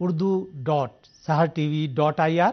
urdu.sahartv.ir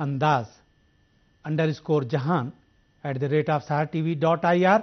andaz_jahan@sahartv.ir।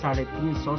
350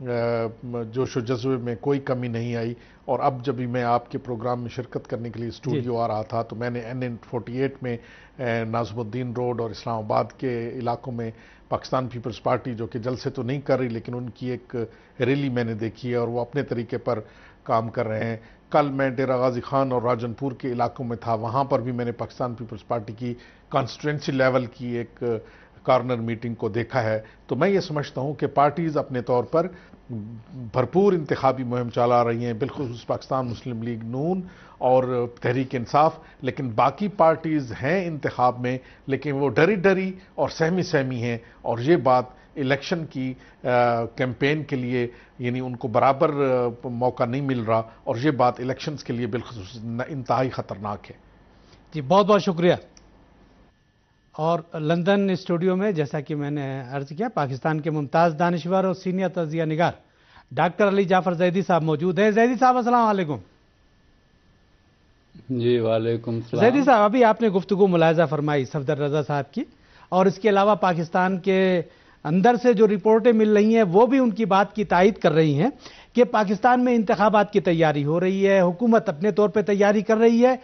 جوش و جذبے میں کوئی کمی نہیں آئی. اور اب جب بھی میں آپ کے پروگرام میں شرکت کرنے کے لیے اسٹوڈیو آ رہا تھا تو میں نے NN48 میں ناظم الدین روڈ اور اسلام آباد کے علاقوں میں پاکستان پیپلز پارٹی جو کہ جلسے تو نہیں کر رہی لیکن ان کی ایک ریلی میں نے دیکھی ہے اور وہ اپنے طریقے پر کام کر رہے ہیں. کل میں ڈیرہ غازی خان اور راجن پور کے علاقوں میں تھا, وہاں پر بھی میں نے پاکستان پیپلز پارٹی کی کانسٹیٹوئنسی لیول کی ایک کارنر میٹنگ کو دیکھا ہے. تو میں یہ سمجھتا ہوں کہ پارٹیز اپنے طور پر بھرپور انتخابی مہم چلا رہی ہیں, بالخصوص پاکستان مسلم لیگ نون اور تحریک انصاف, لیکن باقی پارٹیز ہیں انتخاب میں لیکن وہ ڈری ڈری اور سہمی سہمی ہیں. اور یہ بات الیکشن کی کیمپین کے لیے یعنی ان کو برابر موقع نہیں مل رہا, اور یہ بات الیکشنز کے لیے بالخصوص انتہائی خطرناک ہے. جی بہت بہت شکریہ. اور لندن اسٹوڈیو میں جیسا کہ میں نے عرض کیا پاکستان کے ممتاز دانشور اور سینئر تجزیہ نگار ڈاکٹر علی جعفر زیدی صاحب موجود ہیں. زیدی صاحب السلام علیکم. جی وعلیکم السلام. زیدی صاحب ابھی آپ نے گفتگو ملاحظہ فرمائی صفدر رضا صاحب کی, اور اس کے علاوہ پاکستان کے اندر سے جو رپورٹیں مل رہی ہیں وہ بھی ان کی بات کی تائید کر رہی ہیں کہ پاکستان میں انتخابات کی تیاری ہو رہی ہے, حکومت اپنے طور پہ تیاری کر رہی ہے,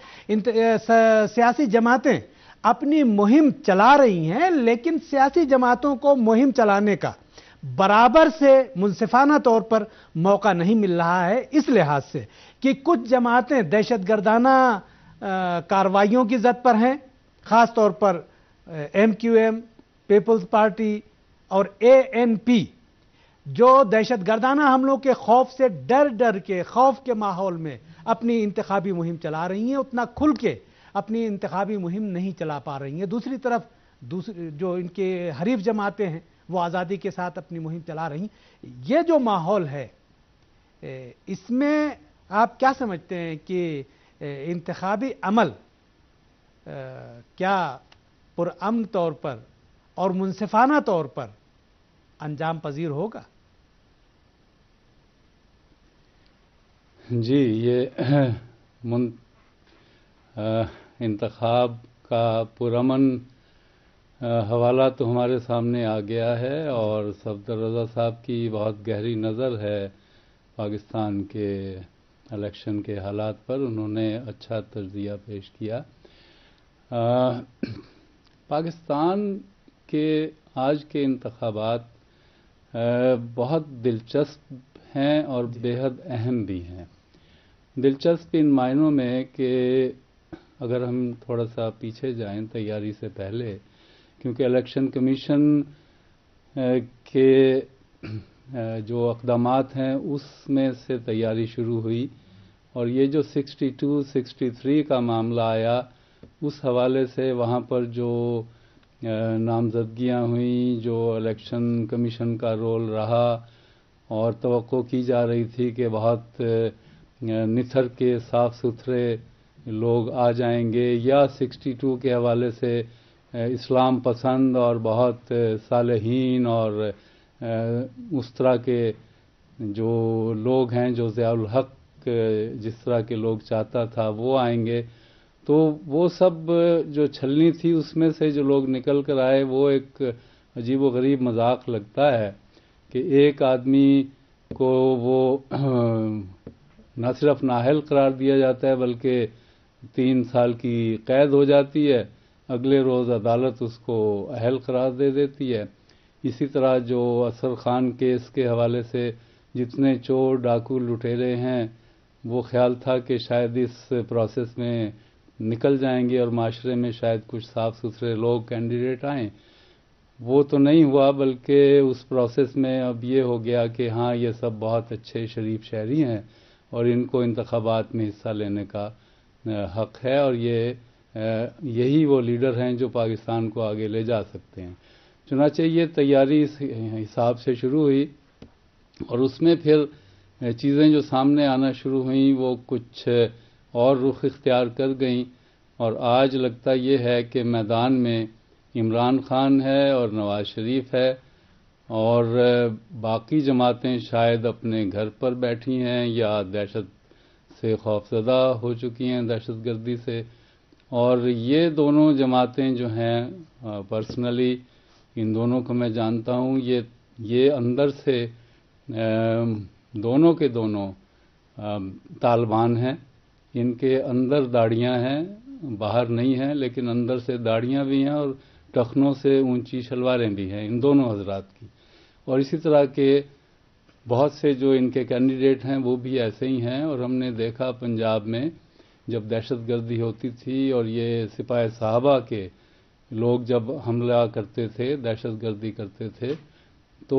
سیاسی جماعتیں اپنی مہم چلا رہی ہیں, لیکن سیاسی جماعتوں کو مہم چلانے کا برابر سے منصفانہ طور پر موقع نہیں مل رہا ہے, اس لحاظ سے کہ کچھ جماعتیں دہشت گردانہ کارروائیوں کی زد پر ہیں, خاص طور پر MQM, پیپلز پارٹی اور ANP جو دہشت گردانہ حملوں کے خوف سے ڈر کے خوف کے ماحول میں اپنی انتخابی مہم چلا رہی ہیں, اتنا کھل کے اپنی انتخابی مہم نہیں چلا پا رہی ہیں. دوسری طرف جو ان کے حریف جماعتیں ہیں وہ آزادی کے ساتھ اپنی مہم چلا رہی ہیں. یہ جو ماحول ہے اس میں آپ کیا سمجھتے ہیں کہ انتخابی عمل کیا پرامن طور پر اور منصفانہ طور پر انجام پذیر ہوگا؟ جی یہ انتخاب کا پرامن حوالہ تو ہمارے سامنے آ گیا ہے, اور صفدر رضا صاحب کی بہت گہری نظر ہے پاکستان کے الیکشن کے حالات پر. انہوں نے اچھا تجزیہ پیش کیا. پاکستان کے آج کے انتخابات بہت دلچسپ ہیں اور بے حد اہم بھی ہیں. دلچسپ ان معنوں میں کہ اگر ہم تھوڑا سا پیچھے جائیں تیاری سے پہلے, کیونکہ الیکشن کمیشن کے جو اقدامات ہیں اس میں سے تیاری شروع ہوئی, اور یہ جو 62-63 کا معاملہ آیا اس حوالے سے وہاں پر جو نامزدگیاں ہوئیں, جو الیکشن کمیشن کا رول رہا, اور توقع کی جا رہی تھی کہ بہت نتھر کے صاف ستھرے لوگ آ جائیں گے, یا 62 کے حوالے سے اسلام پسند اور بہت صالحین اور اس طرح کے جو لوگ ہیں جو ضیاء الحق جس طرح کے لوگ چاہتا تھا وہ آئیں گے. تو وہ سب جو چھلنی تھی اس میں سے جو لوگ نکل کر آئے وہ ایک عجیب و غریب مذاق لگتا ہے کہ ایک آدمی کو وہ نہ صرف نااہل قرار دیا جاتا ہے بلکہ 3 سال کی قید ہو جاتی ہے, اگلے روز عدالت اس کو اہل قرار دے دیتی ہے. اسی طرح جو اثر خان کیس کے حوالے سے جتنے چور ڈاکو لٹیرے ہیں وہ خیال تھا کہ شاید اس پروسیس میں نکل جائیں گے اور معاشرے میں شاید کچھ صاف ستھرے لوگ کینڈیڈیٹ آئیں, وہ تو نہیں ہوا, بلکہ اس پروسیس میں اب یہ ہو گیا کہ ہاں یہ سب بہت اچھے شریف شہری ہیں اور ان کو انتخابات میں حصہ لینے کا حق ہے, اور یہی وہ لیڈر ہیں جو پاکستان کو آگے لے جا سکتے ہیں. چنانچہ یہ تیاری اس حساب سے شروع ہوئی, اور اس میں پھر چیزیں جو سامنے آنا شروع ہوئیں وہ کچھ اور رخ اختیار کر گئیں, اور آج لگتا یہ ہے کہ میدان میں عمران خان ہے اور نواز شریف ہے, اور باقی جماعتیں شاید اپنے گھر پر بیٹھی ہیں یا دہشت سے خوفزدہ ہو چکی ہیں, دہشت گردی سے. اور یہ دونوں جماعتیں جو ہیں پرسنلی ان دونوں کو میں جانتا ہوں, یہ اندر سے دونوں کے دونوں طالبان ہیں. ان کے اندر داڑیاں ہیں، باہر نہیں ہیں، لیکن اندر سے داڑیاں بھی ہیں اور ٹخنوں سے اونچی شلواریں بھی ہیں ان دونوں حضرات کی. اور اسی طرح کے بہت سے جو ان کے کینڈیڈیٹ ہیں وہ بھی ایسے ہی ہیں. اور ہم نے دیکھا پنجاب میں جب دہشت گردی ہوتی تھی اور یہ سپاہ صحابہ کے لوگ جب حملہ کرتے تھے، دہشت گردی کرتے تھے، تو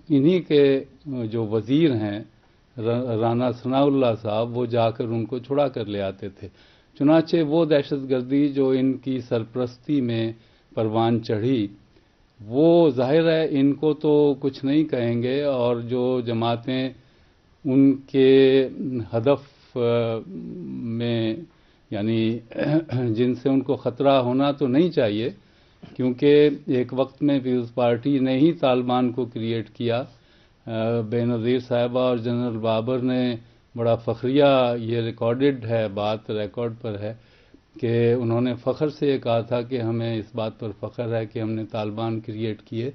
انہی کے جو وزیر ہیں رانا ثناء اللہ صاحب، وہ جا کر ان کو چھڑا کر لے آتے تھے. چنانچہ وہ دہشت گردی جو ان کی سرپرستی میں پروان چڑھی، وہ ظاہر ہے ان کو تو کچھ نہیں کہیں گے، اور جو جماعتیں ان کے ہدف میں یعنی جن سے ان کو خطرہ ہونا تو نہیں چاہیے، کیونکہ ایک وقت میں پیپلز پارٹی نے ہی طالبان کو کریٹ کیا. بے نظیر صاحبہ اور جنرل بابر نے بڑا فخریہ، یہ ریکارڈڈ ہے، بات ریکارڈ پر ہے کہ انہوں نے فخر سے یہ کہا تھا کہ ہمیں اس بات پر فخر ہے کہ ہم نے طالبان کریٹ کیے،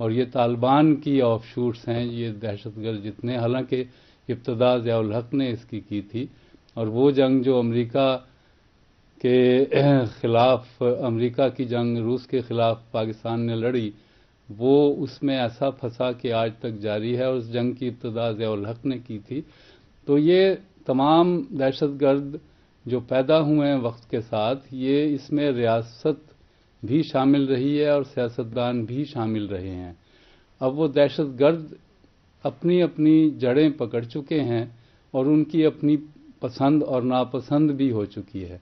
اور یہ طالبان کی آف شوٹس ہیں یہ دہشت گرد جتنے. حالانکہ ابتدا ضیاء الحق نے اس کی تھی، اور وہ جنگ جو امریکہ کے خلاف، امریکہ کی جنگ روس کے خلاف پاکستان نے لڑی، وہ اس میں ایسا پھنسا کہ آج تک جاری ہے، اور اس جنگ کی ابتدا ضیاء الحق نے کی تھی. تو یہ تمام دہشت گرد جو پیدا ہوئے ہیں وقت کے ساتھ، یہ اس میں ریاست بھی شامل رہی ہے اور سیاستدان بھی شامل رہے ہیں. اب وہ دہشت گرد اپنی اپنی جڑیں پکڑ چکے ہیں اور ان کی اپنی پسند اور ناپسند بھی ہو چکی ہے.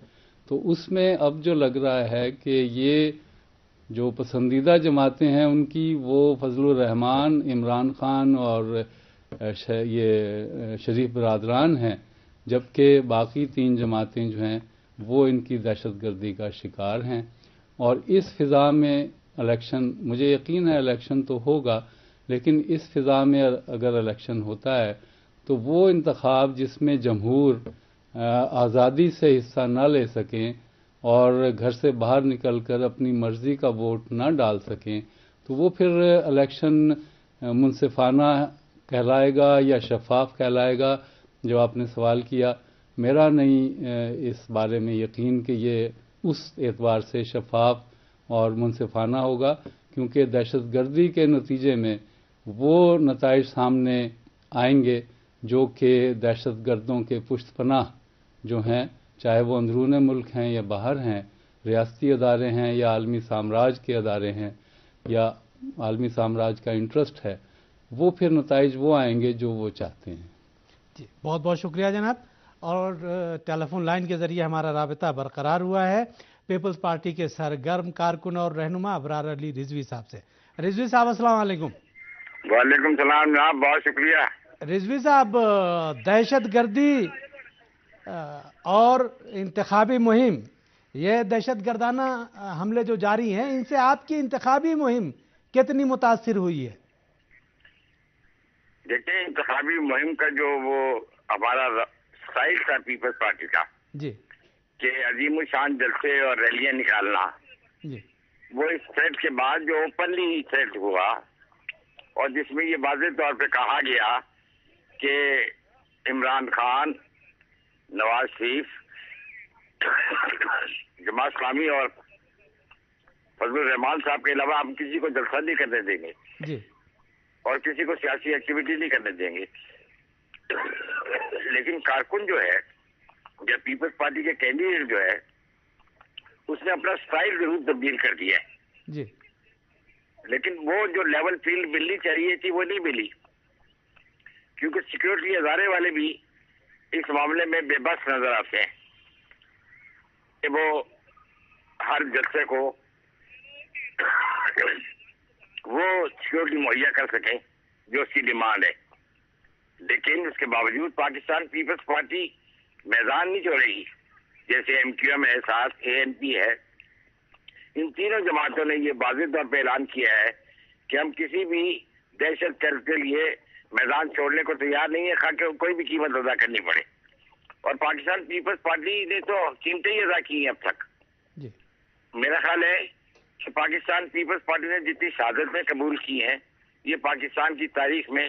تو اس میں اب جو لگ رہا ہے کہ یہ جو پسندیدہ جماعتیں ہیں ان کی وہ فضل الرحمان، عمران خان اور یہ شریف برادران ہیں، جبکہ باقی 3 جماعتیں جو ہیں وہ ان کی دہشت گردی کا شکار ہیں. اور اس فضا میں الیکشن، مجھے یقین ہے الیکشن تو ہوگا، لیکن اس فضا میں اگر الیکشن ہوتا ہے تو وہ انتخاب جس میں جمہور آزادی سے حصہ نہ لے سکیں اور گھر سے باہر نکل کر اپنی مرضی کا ووٹ نہ ڈال سکیں، تو وہ پھر الیکشن منصفانہ کہلائے گا یا شفاف کہلائے گا. جو آپ نے سوال کیا، میرا نہیں اس بارے میں یقین کہ یہ اس اعتبار سے شفاف اور منصفانہ ہوگا، کیونکہ دہشت گردی کے نتیجے میں وہ نتائج سامنے آئیں گے جو کہ دہشت گردوں کے پشت پناہ جو ہیں، چاہے وہ اندرون ملک ہیں یا باہر ہیں، ریاستی ادارے ہیں یا عالمی سامراج کے ادارے ہیں یا عالمی سامراج کا انٹرسٹ ہے، وہ پھر نتائج وہ آئیں گے جو وہ چاہتے ہیں. جی بہت بہت شکریہ جناب. اور ٹیلی فون لائن کے ذریعے ہمارا رابطہ برقرار ہوا ہے پیپلز پارٹی کے سرگرم کارکن اور رہنما ابرار علی رضوی صاحب سے. رضوی صاحب السلام علیکم. وعلیکم السلام جناب، بہت شکریہ. رضوی صاحب، دہشت گردی اور انتخابی مہم، یہ دہشت گردانہ حملے جو جاری ہیں، ان سے آپ کی انتخابی مہم کتنی متاثر ہوئی ہے؟ دیکھیں، انتخابی مہم کا جو وہ ہمارا سائل تھا پیپلز پارٹی کا، جی، کہ عظیم الشان جلسے اور ریلیاں نکالنا، جی، وہ اس تھریٹ کے بعد جو اوپنلی تھریٹ ہوا اور جس میں یہ واضح طور پہ کہا گیا کہ عمران خان، نواز شریف، جماعت اسلامی اور فضل الرحمان صاحب کے علاوہ ہم کسی کو جلسہ نہیں کرنے دیں گے، جی، اور کسی کو سیاسی ایکٹیویٹی نہیں کرنے دیں گے. لیکن کارکن جو ہے یا پیپلز پارٹی کے کینڈیڈیٹ جو ہے، اس نے اپنا سٹائل ضرور تبدیل کر دیا ہے. جی، لیکن وہ جو لیول فیلڈ ملنی چاہیے تھی وہ نہیں ملی، کیونکہ سیکورٹی ادارے والے بھی اس معاملے میں بے بس نظر آتے ہیں کہ وہ ہر جلسے کو وہ سیکورٹی مہیا کر سکیں جو اس کی ڈیمانڈ ہے. لیکن اس کے باوجود پاکستان پیپلز پارٹی میدان نہیں چھوڑے گی. جیسے ایم کیو ایم ہے، ساتھ اے این پی ہے، ان تینوں جماعتوں نے یہ واضح طور پہ اعلان کیا ہے کہ ہم کسی بھی دہشت گرد کے لیے میدان چھوڑنے کو تیار نہیں ہے، خواہ کوئی بھی قیمت ادا کرنی پڑے. اور پاکستان پیپلز پارٹی نے تو قیمتیں ہی ادا کی ہیں اب تک. جی، میرا خیال ہے پاکستان پیپلز پارٹی نے جتنی شہادتیں قبول کی ہیں، یہ پاکستان کی تاریخ میں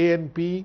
ANP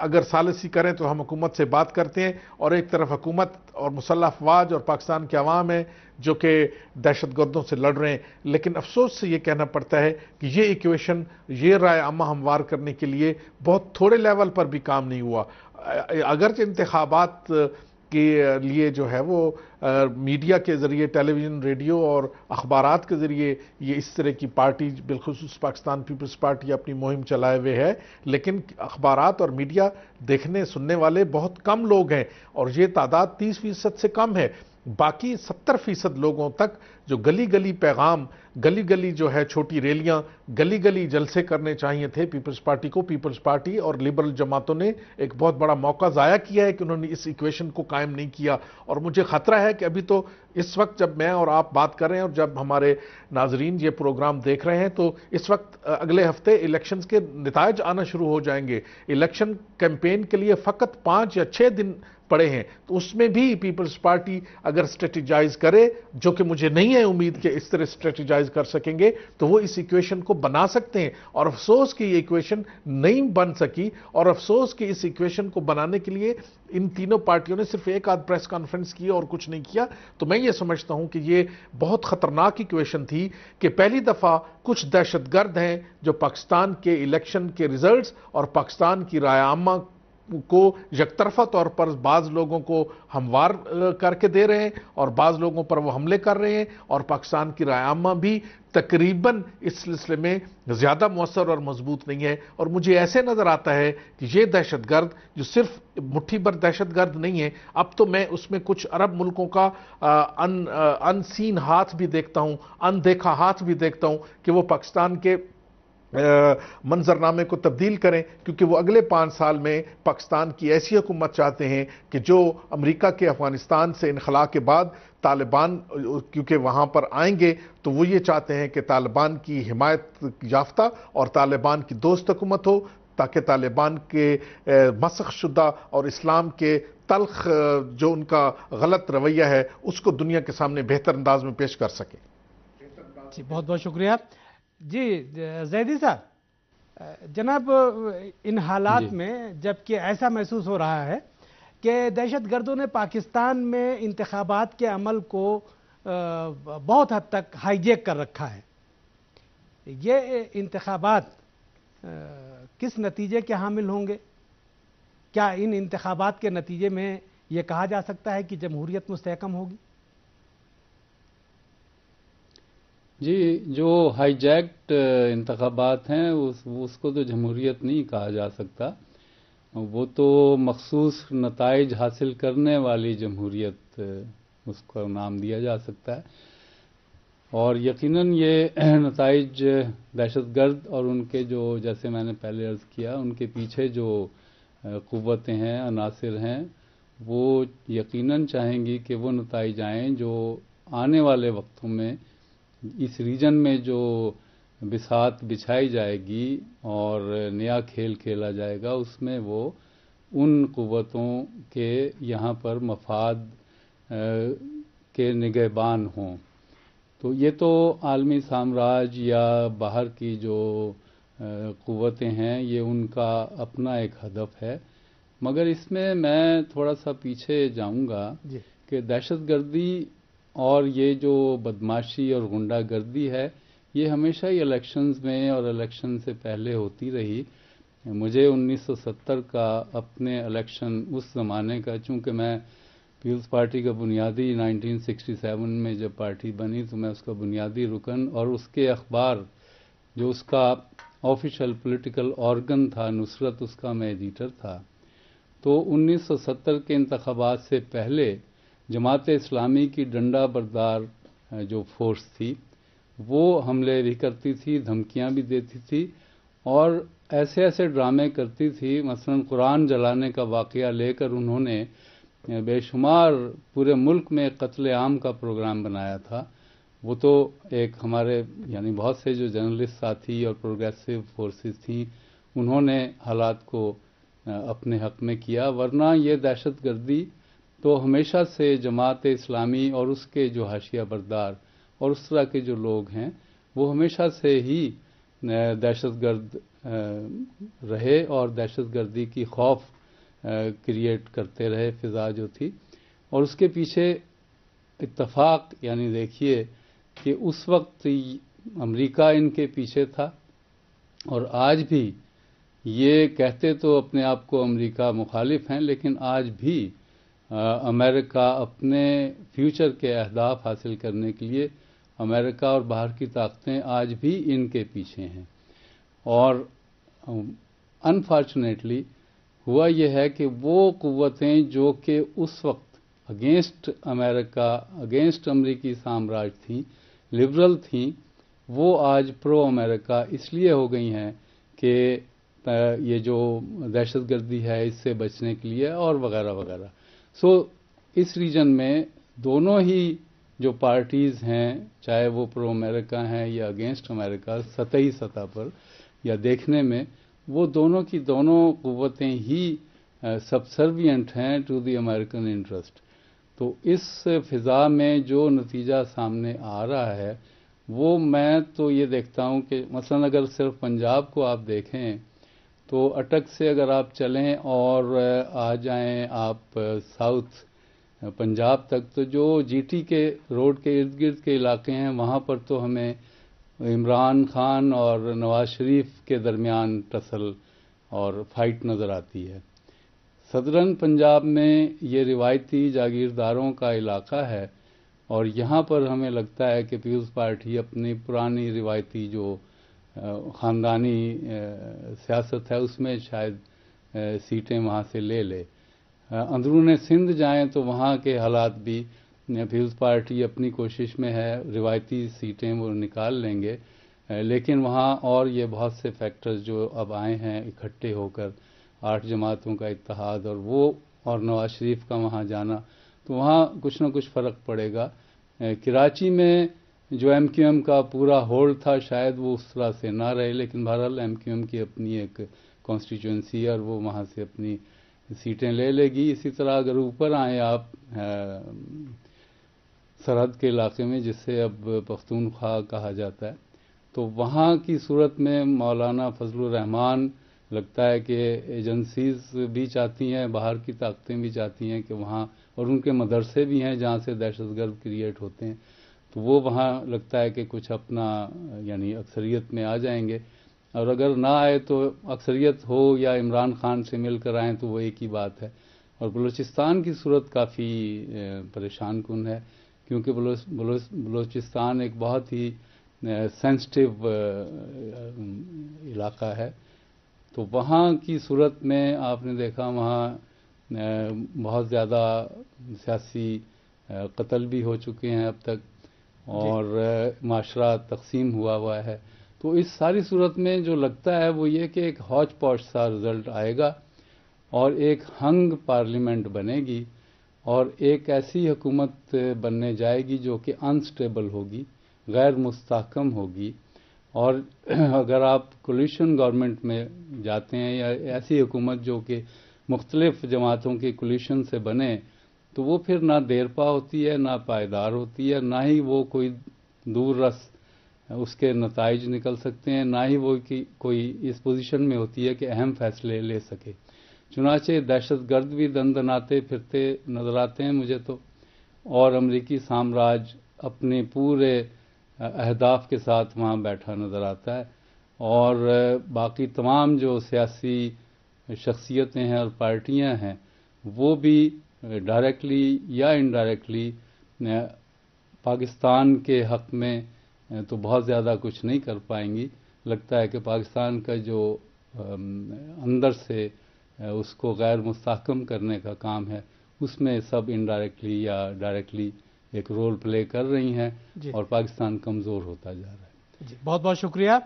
اگر ثالثی کریں تو ہم حکومت سے بات کرتے ہیں، اور ایک طرف حکومت اور مسلح افواج اور پاکستان کے عوام ہیں جو کہ دہشت گردوں سے لڑ رہے ہیں. لیکن افسوس سے یہ کہنا پڑتا ہے کہ یہ ایکویشن، یہ رائے عامہ ہموار کرنے کے لیے بہت تھوڑے لیول پر بھی کام نہیں ہوا. اگرچہ انتخابات کے لیے جو ہے وہ میڈیا کے ذریعے، ٹیلی ویژن، ریڈیو اور اخبارات کے ذریعے یہ اس طرح کی پارٹی، بالخصوص پاکستان پیپلز پارٹی، اپنی مہم چلائے ہوئے ہے، لیکن اخبارات اور میڈیا دیکھنے سننے والے بہت کم لوگ ہیں، اور یہ تعداد 30% سے کم ہے. باقی 70% لوگوں تک جو گلی گلی پیغام، گلی گلی جو ہے چھوٹی ریلیاں، گلی گلی جلسے کرنے چاہیے تھے پیپلز پارٹی کو، پیپلز پارٹی اور لبرل جماعتوں نے ایک بہت بڑا موقع ضائع کیا ہے کہ انہوں نے اس ایکویشن کو قائم نہیں کیا. اور مجھے خطرہ ہے کہ ابھی تو اس وقت جب میں اور آپ بات کر رہے ہیں اور جب ہمارے ناظرین یہ پروگرام دیکھ رہے ہیں تو اس وقت اگلے ہفتے الیکشنز کے نتائج آنا شروع ہو جائیں گے. الیکشن کیمپین کے لیے فقط 5 یا 6 دن پڑے ہیں، تو اس میں بھی پیپلز پارٹی اگر اسٹریٹجائز کرے، جو کہ مجھے نہیں ہے امید کہ اس طرح اسٹریٹجائز کر سکیں گے، تو وہ اس ایکویشن کو بنا سکتے ہیں. اور افسوس کہ یہ ایکویشن نہیں بن سکی، اور افسوس کہ اس ایکویشن کو بنانے کے لیے ان تینوں پارٹیوں نے صرف ایک آدھ پریس کانفرنس کی اور کچھ نہیں کیا. تو میں یہ سمجھتا ہوں کہ یہ بہت خطرناک ایکویشن تھی کہ پہلی دفعہ کچھ دہشت گرد ہیں جو پاکستان کے الیکشن کے ریزلٹس اور پاکستان کی رائے عامہ کو یک طرفہ طور پر بعض لوگوں کو ہموار کر کے دے رہے ہیں، اور بعض لوگوں پر وہ حملے کر رہے ہیں، اور پاکستان کی رائے عامہ بھی تقریباً اس سلسلے میں زیادہ مؤثر اور مضبوط نہیں ہے. اور مجھے ایسے نظر آتا ہے کہ یہ دہشت گرد جو صرف مٹھی بھر دہشت گرد نہیں ہے، اب تو میں اس میں کچھ عرب ملکوں کا ان سین ہاتھ بھی دیکھتا ہوں، ان دیکھا ہاتھ بھی دیکھتا ہوں کہ وہ پاکستان کے منظرنامے کو تبدیل کریں، کیونکہ وہ اگلے 5 سال میں پاکستان کی ایسی حکومت چاہتے ہیں کہ جو امریکہ کے افغانستان سے انخلا کے بعد طالبان کیونکہ وہاں پر آئیں گے تو وہ یہ چاہتے ہیں کہ طالبان کی حمایت یافتہ اور طالبان کی دوست حکومت ہو، تاکہ طالبان کے مسخ شدہ اور اسلام کے تلخ جو ان کا غلط رویہ ہے اس کو دنیا کے سامنے بہتر انداز میں پیش کر سکیں. جی بہت بہت شکریہ. جی زیدی صاحب، جناب ان حالات میں جبکہ ایسا محسوس ہو رہا ہے کہ دہشت گردوں نے پاکستان میں انتخابات کے عمل کو بہت حد تک ہائی جیک کر رکھا ہے، یہ انتخابات کس نتیجے کے حامل ہوں گے؟ کیا ان انتخابات کے نتیجے میں یہ کہا جا سکتا ہے کہ جمہوریت مستحکم ہوگی؟ جی، جو ہائی جیکڈ انتخابات ہیں اس کو تو جمہوریت نہیں کہا جا سکتا، وہ تو مخصوص نتائج حاصل کرنے والی جمہوریت اس کو نام دیا جا سکتا ہے. اور یقیناً یہ نتائج دہشت گرد اور ان کے جو، جیسے میں نے پہلے عرض کیا، ان کے پیچھے جو قوتیں ہیں، عناصر ہیں، وہ یقیناً چاہیں گی کہ وہ نتائج آئیں جو آنے والے وقتوں میں اس ریجن میں جو بساط بچھائی جائے گی اور نیا کھیل کھیلا جائے گا، اس میں وہ ان قوتوں کے یہاں پر مفاد کے نگہبان ہوں. تو یہ تو عالمی سامراج یا باہر کی جو قوتیں ہیں، یہ ان کا اپنا ایک ہدف ہے. مگر اس میں تھوڑا سا پیچھے جاؤں گا کہ دہشت گردی اور یہ جو بدماشی اور غنڈہ گردی ہے، یہ ہمیشہ ہی الیکشنز میں اور الیکشن سے پہلے ہوتی رہی. مجھے 1970 کا اپنے الیکشن اس زمانے کا، چونکہ میں پیپلز پارٹی کا بنیادی 1967 میں جب پارٹی بنی تو میں اس کا بنیادی رکن اور اس کے اخبار جو اس کا آفیشیل پولیٹیکل آرگن تھا نصرت، اس کا میں ایڈیٹر تھا. تو 1970 کے انتخابات سے پہلے جماعت اسلامی کی ڈنڈا بردار جو فورس تھی وہ حملے بھی کرتی تھی، دھمکیاں بھی دیتی تھی اور ایسے ایسے ڈرامے کرتی تھی. مثلا قرآن جلانے کا واقعہ لے کر انہوں نے بے شمار پورے ملک میں قتل عام کا پروگرام بنایا تھا. وہ تو ایک ہمارے یعنی بہت سے جو جرنلسٹ ساتھی اور پروگریسو فورسز تھیں انہوں نے حالات کو اپنے حق میں کیا، ورنہ یہ دہشت گردی تو ہمیشہ سے جماعت اسلامی اور اس کے جو حاشیہ بردار اور اس طرح کے جو لوگ ہیں وہ ہمیشہ سے ہی دہشت گرد رہے اور دہشت گردی کی خوف کریٹ کرتے رہے فضا جو تھی. اور اس کے پیچھے اتفاق یعنی دیکھیے کہ اس وقت امریکہ ان کے پیچھے تھا اور آج بھی یہ کہتے تو اپنے آپ کو امریکہ مخالف ہیں لیکن آج بھی امریکہ اپنے فیوچر کے اہداف حاصل کرنے کے لیے امریکہ اور باہر کی طاقتیں آج بھی ان کے پیچھے ہیں. اور انفارچونیٹلی ہوا یہ ہے کہ وہ قوتیں جو کہ اس وقت اگینسٹ امریکہ اگینسٹ امریکی سامراج تھیں لبرل تھیں وہ آج پرو امریکہ اس لیے ہو گئی ہیں کہ یہ جو دہشت گردی ہے اس سے بچنے کے لیے اور وغیرہ وغیرہ. سو اس ریجن میں دونوں ہی جو پارٹیز ہیں چاہے وہ پرو امریکہ ہیں یا اگینسٹ امریکہ سطحی سطح پر یا دیکھنے میں وہ دونوں کی دونوں قوتیں ہی سبسروینٹ ہیں ٹو دی امریکن انٹرسٹ. تو اس فضا میں جو نتیجہ سامنے آ رہا ہے وہ میں تو یہ دیکھتا ہوں کہ مثلا اگر صرف پنجاب کو آپ دیکھیں تو اٹک سے اگر آپ چلیں اور آ جائیں آپ ساؤتھ پنجاب تک تو جو جی ٹی کے روڈ کے ارد گرد کے علاقے ہیں وہاں پر تو ہمیں عمران خان اور نواز شریف کے درمیان ٹسل اور فائٹ نظر آتی ہے. صدرن پنجاب میں یہ روایتی جاگیرداروں کا علاقہ ہے اور یہاں پر ہمیں لگتا ہے کہ پیپلز پارٹی اپنی پرانی روایتی جو خاندانی سیاست ہے اس میں شاید سیٹیں وہاں سے لے لے. اندرون سندھ جائیں تو وہاں کے حالات بھی پیپلز پارٹی اپنی کوشش میں ہے روایتی سیٹیں وہ نکال لیں گے لیکن وہاں اور یہ بہت سے فیکٹرز جو اب آئے ہیں اکٹھے ہو کر 8 جماعتوں کا اتحاد اور وہ اور نواز شریف کا وہاں جانا تو وہاں کچھ نہ کچھ فرق پڑے گا. کراچی میں جو ایم کیو ایم کا پورا ہولڈ تھا شاید وہ اس طرح سے نہ رہے لیکن بہرحال ایم کیو ایم کی اپنی ایک کانسٹیچوئنسی اور وہ وہاں سے اپنی سیٹیں لے لے گی. اسی طرح اگر اوپر آئیں آپ سرحد کے علاقے میں جسے اب پختونخوا کہا جاتا ہے تو وہاں کی صورت میں مولانا فضل الرحمان لگتا ہے کہ ایجنسیز بھی چاہتی ہیں باہر کی طاقتیں بھی چاہتی ہیں کہ وہاں اور ان کے مدرسے بھی ہیں جہاں سے دہشت گرد کریٹ ہوتے ہیں تو وہ وہاں لگتا ہے کہ کچھ اپنا یعنی اکثریت میں آ جائیں گے اور اگر نہ آئے تو اکثریت ہو یا عمران خان سے مل کر آئیں تو وہ ایک ہی بات ہے. اور بلوچستان کی صورت کافی پریشان کن ہے کیونکہ بلوچستان ایک بہت ہی سینسٹیو علاقہ ہے تو وہاں کی صورت میں آپ نے دیکھا وہاں بہت زیادہ سیاسی قتل بھی ہو چکے ہیں اب تک اور معاشرہ تقسیم ہوا ہے. تو اس ساری صورت میں جو لگتا ہے وہ یہ کہ ایک ہوچ پوچ سا رزلٹ آئے گا اور ایک ہنگ پارلیمنٹ بنے گی اور ایک ایسی حکومت بننے جائے گی جو کہ انسٹیبل ہوگی غیر مستحکم ہوگی. اور اگر آپ کولیشن گورنمنٹ میں جاتے ہیں یا ایسی حکومت جو کہ مختلف جماعتوں کے کولیشن سے بنے تو وہ پھر نہ دیرپا ہوتی ہے نہ پائیدار ہوتی ہے نہ ہی وہ کوئی دور رس اس کے نتائج نکل سکتے ہیں نہ ہی وہ کوئی اس پوزیشن میں ہوتی ہے کہ اہم فیصلے لے سکے. چنانچہ دہشت گرد بھی دندناتے پھرتے نظر آتے ہیں مجھے تو اور امریکی سامراج اپنے پورے اہداف کے ساتھ وہاں بیٹھا نظر آتا ہے اور باقی تمام جو سیاسی شخصیتیں ہیں اور پارٹیاں ہیں وہ بھی ڈائریکٹلی یا انڈائریکٹلی پاکستان کے حق میں تو بہت زیادہ کچھ نہیں کر پائیں گی. لگتا ہے کہ پاکستان کا جو اندر سے اس کو غیر مستحکم کرنے کا کام ہے اس میں سب انڈائریکٹلی یا ڈائریکٹلی ایک رول پلے کر رہی ہیں اور پاکستان کمزور ہوتا جا رہا ہے. جی بہت بہت شکریہ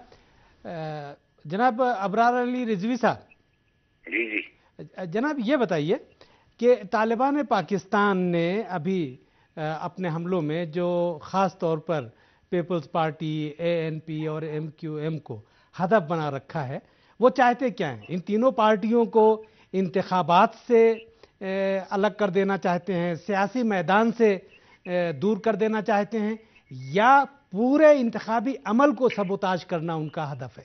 جناب ابرار علی رضوی صاحب. جی جناب یہ بتائیے کہ طالبان پاکستان نے ابھی اپنے حملوں میں جو خاص طور پر پیپلز پارٹی اے این پی اور ایم کیو ایم کو ہدف بنا رکھا ہے وہ چاہتے کیا ہیں؟ ان تینوں پارٹیوں کو انتخابات سے الگ کر دینا چاہتے ہیں سیاسی میدان سے دور کر دینا چاہتے ہیں یا پورے انتخابی عمل کو سبوتاژ کرنا ان کا ہدف ہے؟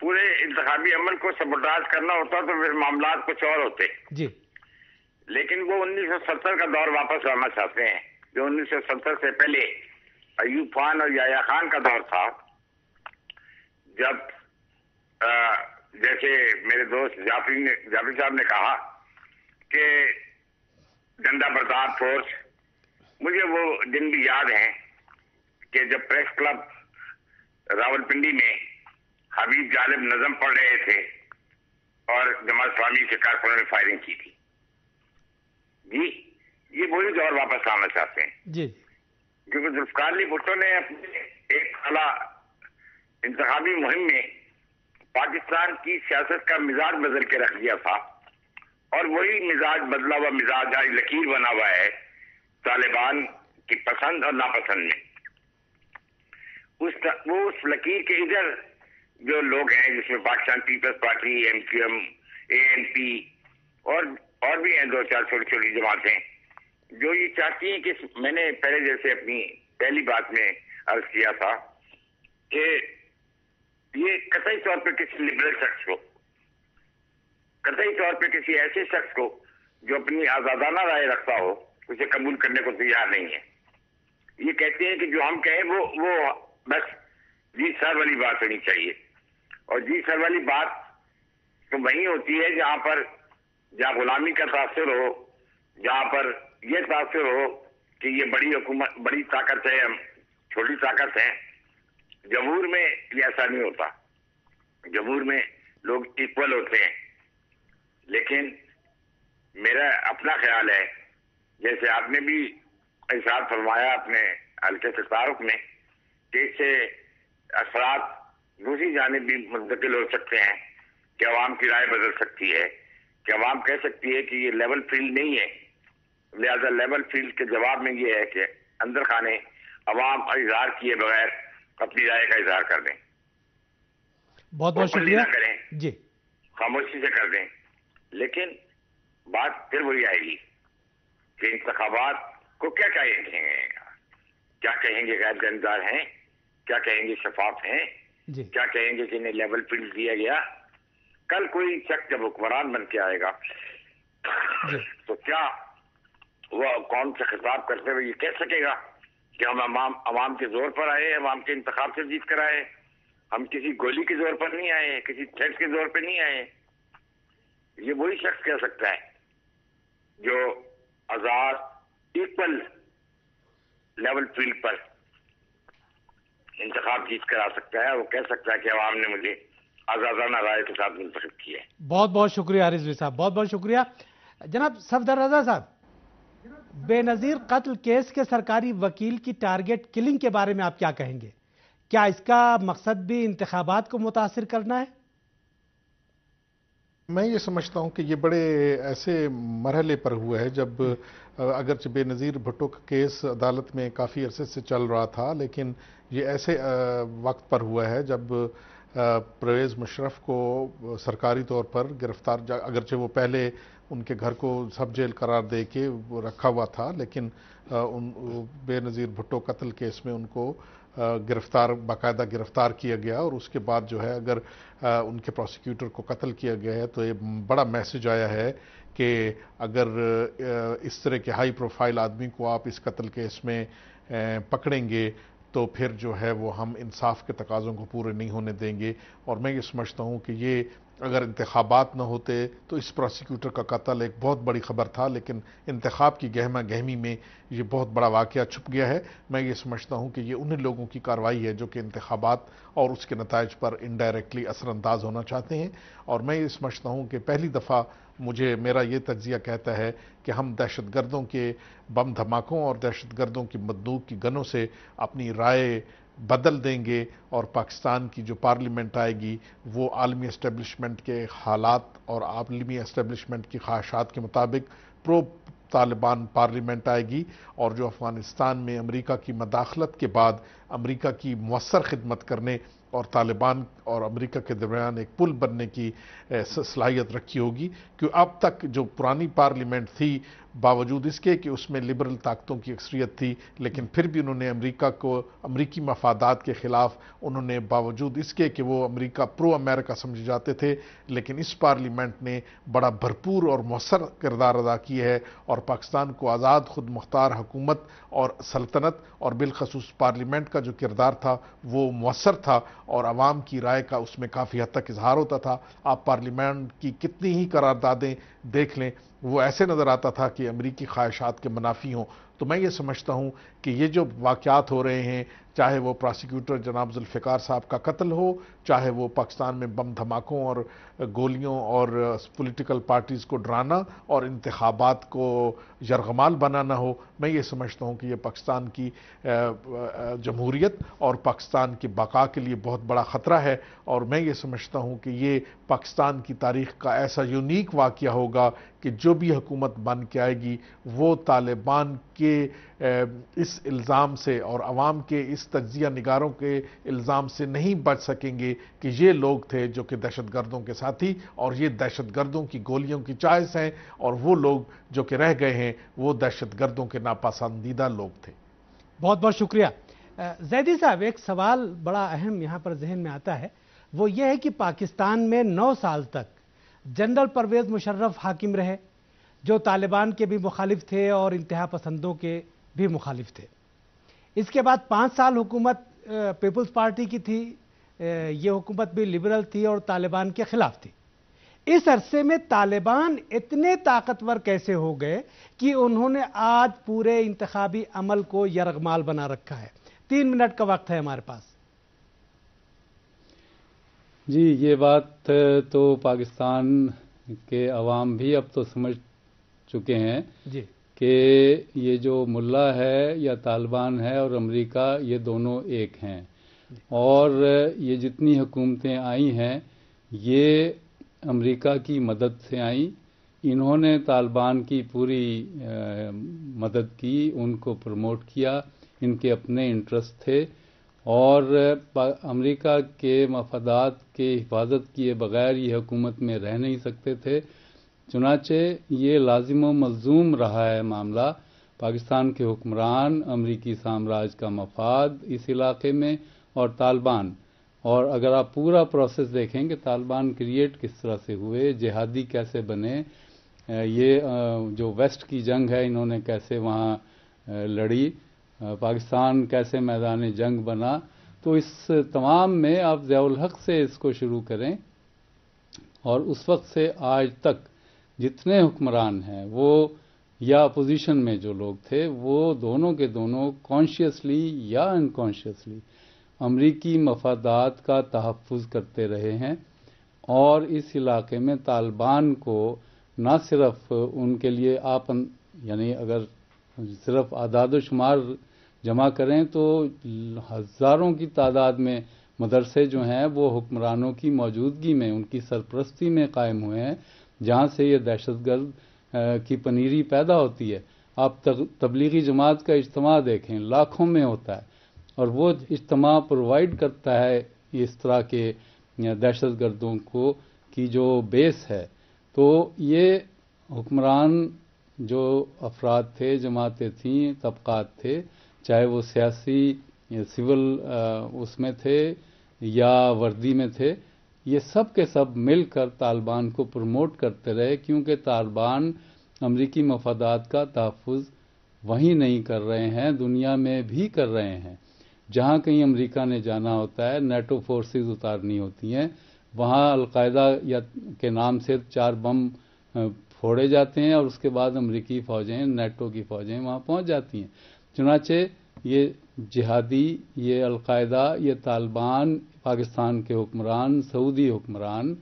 پورے انتخابی عمل کو سبوٹاژ کرنا ہوتا تو پھر معاملات کچھ اور ہوتے. جی. لیکن وہ 1970 کا دور واپس لانا چاہتے ہیں جو 1970 سے پہلے ایوب خان اور یحییٰ خان کا دور تھا، جب جیسے میرے دوست جعفری صاحب نے کہا کہ ڈنڈا بردار فورس، مجھے وہ دن بھی یاد ہیں کہ جب پریس کلب راولپنڈی میں حبیب جالب نظم پڑھ رہے تھے اور جماعت اسلامی کے کارکنوں نے فائرنگ کی تھی. جی یہ وہی دور واپس لانا چاہتے ہیں. جی. کیونکہ ذوالفقار علی بھٹو نے اپنے ایک سالہ انتخابی مہم میں پاکستان کی سیاست کا مزاج بدل کے رکھ دیا تھا، اور وہی مزاج بدلا ہوا مزاج آج لکیر بنا ہوا ہے طالبان کی پسند اور ناپسند میں. اس لکیر کے ادھر جو لوگ ہیں، جس میں پاکستان پیپلز پارٹی، MQM، ANP اور بھی ہیں 2-4 چھوٹی چھوٹی جماعتیں، جو یہ چاہتی ہیں کہ میں نے پہلے جیسے اپنی پہلی بات میں عرض کیا تھا کہ یہ قطعی طور پہ کسی لبرل شخص کو، قطعی طور پہ کسی ایسے شخص کو جو اپنی آزادانہ رائے رکھتا ہو، اسے قبول کرنے کو تیار نہیں ہے. یہ کہتے ہیں کہ جو ہم کہیں وہ بس جی سر والی بات ہونی چاہیے. اور جی سر والی بات تو وہی ہوتی ہے جہاں غلامی کا تاثر ہو، جہاں پر یہ تاثر ہو کہ یہ بڑی حکومت، بڑی طاقت ہے، ہم چھوٹی طاقت ہیں. جمہور میں یہ ایسا نہیں ہوتا. جمہور میں لوگ ایکول ہوتے ہیں. لیکن میرا اپنا خیال ہے، جیسے آپ نے بھی ارشاد فرمایا اپنے حلقے سے تعارف میں، کہ اس سے اثرات دوسری جانب بھی منتقل ہو سکتے ہیں، کہ عوام کی رائے بدل سکتی ہے، کہ عوام کہہ سکتی ہے کہ یہ لیول فیلڈ نہیں ہے. لہذا لیول فیلڈ کے جواب میں یہ ہے کہ اندر خانے عوام اظہار کیے بغیر اپنی رائے کا اظہار کر دیں. بہت بہت شکریہ. کریں جی. خاموشی سے کر دیں. لیکن بات پھر وہی آئے گی کہ انتخابات کو کیا کہیں گے، کیا کہیں گے غیر جانبدار ہیں، کیا کہیں گے شفاف ہیں، جی. کیا کہیں گے کہ انہیں لیول فیلڈ دیا گیا. کل کوئی شخص جب حکمران بن کے آئے گا جی. تو کیا وہ قوم سے خطاب کرتے ہوئے یہ کہہ سکے گا کہ ہم عوام کے زور پر آئے، عوام کے انتخاب سے جیت کر آئے، ہم کسی گولی کے زور پر نہیں آئے، کسی تھریٹ کے زور پہ نہیں آئے. یہ وہی شخص کہہ سکتا ہے جو آزاد ایکول لیول فیلڈ پر انتخاب جیت کر آ سکتا ہے. وہ کہہ سکتا ہے کہ عوام نے مجھے آزادانہ رائے کے ساتھ منتخب کیا ہے. بہت بہت شکریہ رضوی صاحب، بہت بہت شکریہ. جناب صفدر رضا صاحب، بے نظیر قتل کیس کے سرکاری وکیل کی ٹارگٹ کلنگ کے بارے میں آپ کیا کہیں گے؟ کیا اس کا مقصد بھی انتخابات کو متاثر کرنا ہے؟ میں یہ سمجھتا ہوں کہ یہ بڑے ایسے مرحلے پر ہوا ہے جب اگرچہ بے نظیر بھٹو کا کیس عدالت میں کافی عرصے سے چل رہا تھا، لیکن یہ ایسے وقت پر ہوا ہے جب پرویز مشرف کو سرکاری طور پر گرفتار، اگرچہ وہ پہلے ان کے گھر کو سب جیل قرار دے کے رکھا ہوا تھا، لیکن بے نظیر بھٹو قتل کیس میں ان کو باقاعدہ گرفتار کیا گیا، اور اس کے بعد جو ہے اگر ان کے پروسیکیوٹر کو قتل کیا گیا ہے تو یہ بڑا میسج آیا ہے کہ اگر اس طرح کے ہائی پروفائل آدمی کو آپ اس قتل کیس میں پکڑیں گے تو پھر جو ہے وہ ہم انصاف کے تقاضوں کو پورے نہیں ہونے دیں گے. اور میں یہ سمجھتا ہوں کہ یہ اگر انتخابات نہ ہوتے تو اس پروسیکیوٹر کا قتل ایک بہت بڑی خبر تھا، لیکن انتخاب کی گہما گہمی میں یہ بہت بڑا واقعہ چھپ گیا ہے. میں یہ سمجھتا ہوں کہ یہ انہیں لوگوں کی کارروائی ہے جو کہ انتخابات اور اس کے نتائج پر انڈائریکٹلی اثر انداز ہونا چاہتے ہیں. اور میں یہ سمجھتا ہوں کہ پہلی دفعہ میرا یہ تجزیہ کہتا ہے کہ ہم دہشت گردوں کے بم دھماکوں اور دہشت گردوں کی بندوق کی گنوں سے اپنی رائے بدل دیں گے، اور پاکستان کی جو پارلیمنٹ آئے گی وہ عالمی اسٹیبلشمنٹ کے حالات اور عالمی اسٹیبلشمنٹ کی خواہشات کے مطابق پرو طالبان پارلیمنٹ آئے گی اور جو افغانستان میں امریکہ کی مداخلت کے بعد امریکہ کی مؤثر خدمت کرنے اور طالبان اور امریکہ کے درمیان ایک پل بننے کی صلاحیت رکھی ہوگی، کہ اب تک جو پرانی پارلیمنٹ تھی باوجود اس کے کہ اس میں لبرل طاقتوں کی اکثریت تھی، لیکن پھر بھی انہوں نے امریکہ کو امریکی مفادات کے خلاف انہوں نے باوجود اس کے کہ وہ امریکہ پرو امریکہ سمجھے جاتے تھے، لیکن اس پارلیمنٹ نے بڑا بھرپور اور مؤثر کردار ادا کیا ہے اور پاکستان کو آزاد خود مختار حکومت اور سلطنت اور بالخصوص پارلیمنٹ کا جو کردار تھا وہ مؤثر تھا اور عوام کی رائے کا اس میں کافی حد تک اظہار ہوتا تھا۔ آپ پارلیمنٹ کی کتنی ہی قراردادیں دیکھ لیں، وہ ایسے نظر آتا تھا کہ امریکی خواہشات کے منافی ہوں۔ تو میں یہ سمجھتا ہوں کہ یہ جو واقعات ہو رہے ہیں، چاہے وہ پراسیکیوٹر جناب ذوالفقار صاحب کا قتل ہو، چاہے وہ پاکستان میں بم دھماکوں اور گولیوں اور پولیٹیکل پارٹیز کو ڈرانا اور انتخابات کو یرغمال بنانا ہو، میں یہ سمجھتا ہوں کہ یہ پاکستان کی جمہوریت اور پاکستان کی بقا کے لیے بہت بڑا خطرہ ہے، اور میں یہ سمجھتا ہوں کہ یہ پاکستان کی تاریخ کا ایسا یونیک واقعہ ہوگا کہ جو بھی حکومت بن کے آئے گی وہ طالبان کے اس الزام سے اور عوام کے اس تجزیہ نگاروں کے الزام سے نہیں بچ سکیں گے کہ یہ لوگ تھے جو کہ دہشت گردوں کے ساتھی اور یہ دہشت گردوں کی گولیوں کی چائس ہیں، اور وہ لوگ جو کہ رہ گئے ہیں وہ دہشت گردوں کے ناپسندیدہ لوگ تھے۔ بہت بہت شکریہ زیدی صاحب۔ ایک سوال بڑا اہم یہاں پر ذہن میں آتا ہے، وہ یہ ہے کہ پاکستان میں 9 سال تک جنرل پرویز مشرف حاکم رہے جو طالبان کے بھی مخالف تھے اور انتہا پسندوں کے بھی مخالف تھے۔ اس کے بعد 5 سال حکومت پیپلز پارٹی کی تھی، یہ حکومت بھی لبرل تھی اور طالبان کے خلاف تھی۔ اس عرصے میں طالبان اتنے طاقتور کیسے ہو گئے کہ انہوں نے آج پورے انتخابی عمل کو یرغمال بنا رکھا ہے؟ 3 منٹ کا وقت ہے ہمارے پاس۔ جی، یہ بات تو پاکستان کے عوام بھی اب تو سمجھ چکے ہیں جی کہ یہ جو ملا ہے یا طالبان ہے اور امریکہ یہ دونوں ایک ہیں، اور یہ جتنی حکومتیں آئی ہیں یہ امریکہ کی مدد سے آئیں۔ انہوں نے طالبان کی پوری مدد کی، ان کو پروموٹ کیا، ان کے اپنے انٹرسٹ تھے اور امریکہ کے مفادات کے حفاظت کیے بغیر یہ حکومت میں رہ نہیں سکتے تھے۔ چنانچہ یہ لازم و ملزوم رہا ہے معاملہ، پاکستان کے حکمران، امریکی سامراج کا مفاد اس علاقے میں اور طالبان۔ اور اگر آپ پورا پروسیس دیکھیں کہ طالبان کریٹ کس طرح سے ہوئے، جہادی کیسے بنے، یہ جو ویسٹ کی جنگ ہے انہوں نے کیسے وہاں لڑی، پاکستان کیسے میدان جنگ بنا، تو اس تمام میں آپ ضیاء الحق سے اس کو شروع کریں اور اس وقت سے آج تک جتنے حکمران ہیں وہ یا اپوزیشن میں جو لوگ تھے وہ دونوں کے دونوں کانشیسلی یا انکانشیسلی امریکی مفادات کا تحفظ کرتے رہے ہیں، اور اس علاقے میں طالبان کو نہ صرف ان کے لیے آپ یعنی اگر صرف اعداد و شمار جمع کریں تو ہزاروں کی تعداد میں مدرسے جو ہیں وہ حکمرانوں کی موجودگی میں، ان کی سرپرستی میں قائم ہوئے ہیں، جہاں سے یہ دہشت گرد کی پنیری پیدا ہوتی ہے۔ آپ تبلیغی جماعت کا اجتماع دیکھیں، لاکھوں میں ہوتا ہے، اور وہ اجتماع پرووائڈ کرتا ہے اس طرح کے دہشت گردوں کو کی جو بیس ہے۔ تو یہ حکمران جو افراد تھے، جماعتیں تھیں، طبقات تھے، چاہے وہ سیاسی یا سول اس میں تھے یا وردی میں تھے، یہ سب کے سب مل کر طالبان کو پروموٹ کرتے رہے، کیونکہ طالبان امریکی مفادات کا تحفظ وہیں نہیں کر رہے ہیں، دنیا میں بھی کر رہے ہیں۔ جہاں کہیں امریکہ نے جانا ہوتا ہے، نیٹو فورسز اتارنی ہوتی ہیں، وہاں القاعدہ یا کے نام سے 4 بم پھوڑے جاتے ہیں اور اس کے بعد امریکی فوجیں، نیٹو کی فوجیں وہاں پہنچ جاتی ہیں۔ چنانچہ یہ جہادی، یہ القاعدہ، یہ طالبان، پاکستان کے حکمران، سعودی حکمران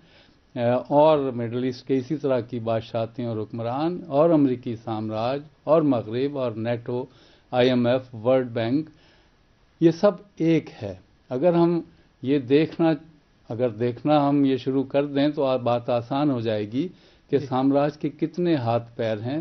اور مڈل ایسٹ کے اسی طرح کی بادشاہتیں اور حکمران اور امریکی سامراج اور مغرب اور نیٹو، IMF، ورلڈ بینک، یہ سب ایک ہے۔ اگر ہم یہ دیکھنا ہم یہ شروع کر دیں تو بات آسان ہو جائے گی کہ سامراج کے کتنے ہاتھ پیر ہیں،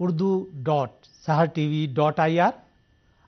urdu.sahartv.ir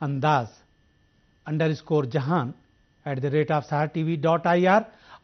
andaz_jahan@sahartv.ir।